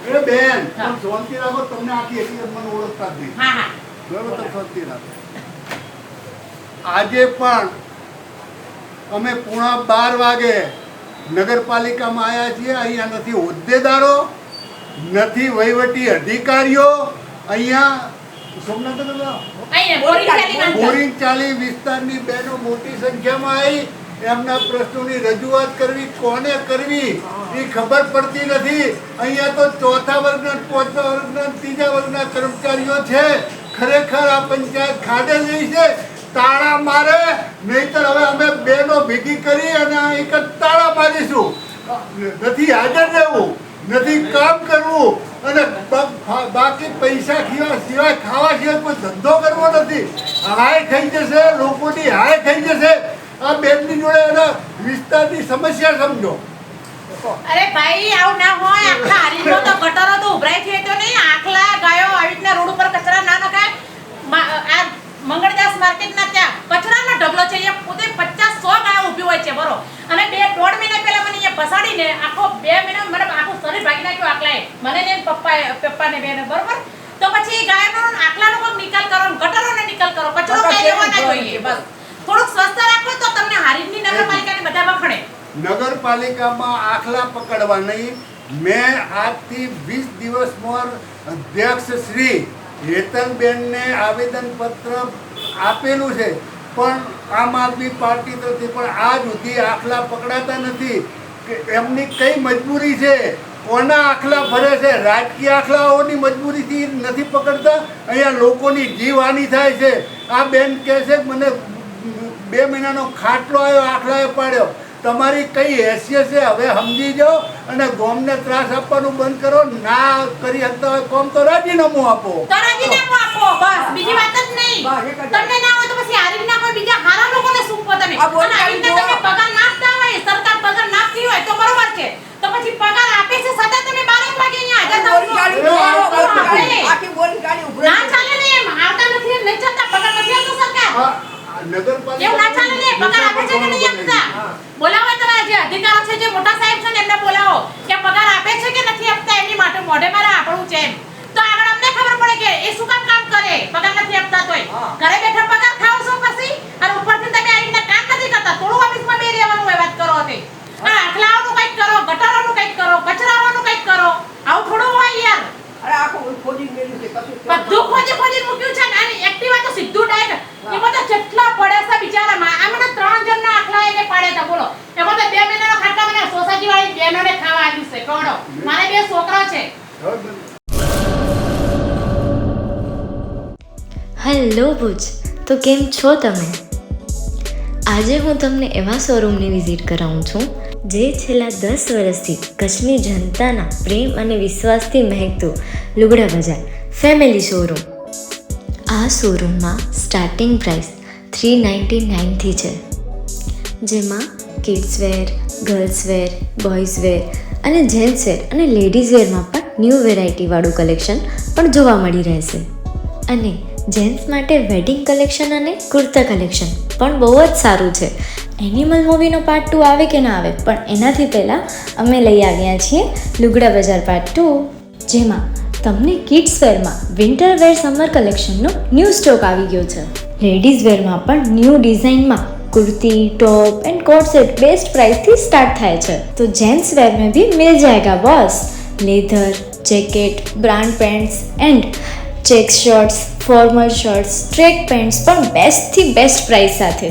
એ બેન તમે શાંતિ રાખો, તમને આખી એટલી મને ઓળખતા જ નહીં. હા હા બરાબર, તમે શાંતિ રાખો. આજે પણ અમે 11:30 વાગે નગરપાલિકામાં આવ્યા છીએ. અહીંયા નથી હોદ્દેદારો, નથી વહીવટી અધિકારીઓ. અહીંયા સોમનાથ બોરિંગ ચાલી વિસ્તારની બહેનો મોટી સંખ્યામાં આવી. એમના પ્રશ્નોની રજૂઆત કરવી, કોને કરવી એ ખબર પડતી નથી. અહીંયા તો ચોથા વર્ગના, પાંચમા વર્ગના, ત્રીજા વર્ગના કર્મચારીઓ છે. ખરેખર આ પંચાયત ખાડે જઈ છે. તાળા મારે, નહીતર હવે અમે બહેનો ભેગી કરી અને એક જ તાળા મારીશું. નથી હાજર રહેવું, નથી કામ કરવું અને બાકી પૈસા સિવાય ખાવા સિવાય કોઈ ધંધો કરવો નથી. હાય થઈ જશે, લોકોની હાય થઈ જશે. આ બેનની જોડે એના વિસ્તારની સમસ્યા સમજો. અરે ભાઈ આવું ના હોય. આખલા હરીનો તો ગટરો તો ઉભરાય છે તો નહીં. આખલા ગાયો આવી રીતના રોડ ઉપર કચરા ના નખાય. આ મંગળદાસ માર્કેટના ત્યાં કચરાનો ઢગલો છે. અહીંયા પોતે 50-100 ગાયો ઊભી હોય છે બરો. અને 2-1.5 મહિના પહેલા મને અહીંયા પસાડીને આખો 2 મહિના મને આખું શરીર ભાગી નાખ્યું આખલાએ. મને ને પપ્પાને બેને બરોબર. તો પછી ગાયોનો આખલાનો કોક નિકાલ કરો, ગટરોનો નિકાલ કરો. કચરો કઈ લેવા ના જોઈએ. બસ થોડુંક સ્વસ્થ રાખો તો તમને હારીની નગરપાલિકાને બધા વખણે. નગરપાલિકામાં આખલા પકડવા નહીં. મેં આજથી 20 દિવસ મોર અધ્યક્ષ શ્રી હેતલબેનને આવેદનપત્ર આપેલું છે, પણ આમ આદમી પાર્ટી તરફથી પણ આજ સુધી આખલા પકડાતા નથી. એમની કઈ મજબૂરી છે? કોના આખલા ભરે છે? રાજકીય આખલાઓની મજબૂરીથી નથી પકડતા. અહીંયા લોકોની જીવહાનિ થાય છે. આ બેન કહે છે કે મને 2 મહિનાનો ખાટલો આવ્યો, આખલાએ પાડ્યો. તમારી કઈ હેસિયત છે? હવે સમજી જાઓ અને ગોમને ત્રાસ આપવાનું બંધ કરો. ના કરી શકતા હોય કોમ તો રાજીનામું આપો. બસ બીજી વાત જ નહીં. તમને ના હોય તો પછી હારી ના કોઈ બીજા હારા લોકોને સૂપો તમે. અને આવી રીતે તમે પગાર નાખતા હોય, સરકાર પગાર નાખતી હોય તો બરોબર છે. તો પછી પગાર આપે છે છતાં તમે 12 વાગે અહીંયા હાજર થાઓ. આખી બોલી ગાડી ઉભરે ના ચાલે ને. એમ આવતા નથી, નહીં ચાલતા. પગાર નથી આપતો સરકાર. નગરપાલિકા એવું ના ચાલે ને. પગાર આપે છે કે નહીં આપતા? બોલાવો તમારા જે અધિકારો છે, જે મોટા સાહેબ છે ને એમને બોલાવો કે પગાર આપે છે કે નથી આપતા. એની માટે મોઢે મારે આપણું છે એમ તો આગળ અમને ખબર પડે કે એ શું કામ કરે. પગાર નથી આપતા તોય ઘરે બેઠા પગાર ખાવ છો પછી, અને ઉપરથી તમે આ રીતના કામ નથી કરતા. થોડું ઓફિસમાં બે રહેવાનું હોય. વાત કરો હતી આ આખલાઓનું કંઈક કરો, ગટરોનું કંઈક કરો, કચરાઓનું કંઈક કરો. આવું થોડું હોય યાર. અરે આખું ખોદી મેલ્યું છે, કશું બધું ખોદી મૂક્યું છે ને. અને એક્ટિવા તો સીધું ડાયરેક્ટ એ બધા જેટલા પડે છે બિચારામાં. આમને 3 જણના આખલા એને પાડે હતા બોલો. એમાં તો 2 મહિનાનો ખાટલા મને સોસાયટી વાળી બહેનોને ખાવા આવ્યું છે. કોડો મારે 2 છોકરા છે. હેલો ભુજ, તો કેમ છો તમે? આજે હું તમને એવા શોરૂમની વિઝિટ કરાવું છું જે છેલ્લા 10 વર્ષથી કચ્છની જનતાના પ્રેમ અને વિશ્વાસથી મહેકતું લુગડા બજાર ફેમિલી શોરૂમ. આ શોરૂમમાં સ્ટાર્ટિંગ પ્રાઇસ 399થી છે, જેમાં kids wear, girls wear, boys wear અને જેન્ટ્સ વેર અને લેડીઝ વેરમાં પણ ન્યૂ વેરાયટીવાળું કલેક્શન પણ જોવા મળી રહેશે. અને જેન્ટ્સ માટે વેડિંગ કલેક્શન અને કુર્તા કલેક્શન પણ બહુ જ સારું છે. એનિમલ મૂવીનો પાર્ટ 2 આવે કે ના આવે, પણ એનાથી પહેલાં અમે લઈ આવ્યા છીએ લુગડા બજાર પાર્ટ 2, જેમાં તમને કિડ્સ વેરમાં વિન્ટર વેર સમર કલેક્શનનો ન્યૂ સ્ટોક આવી ગયો છે. લેડીઝ વેરમાં પણ ન્યૂ ડિઝાઇનમાં kurti, top and coat set best price थी स्टार्ट થાય છે. तो जेंट्स वेयर में भी मिल जाएगा boss. Leather, jacket, brand pants and check shirts, formal shirts, track pants પણ બેસ્ટથી બેસ્ટ પ્રાઇસ સાથે.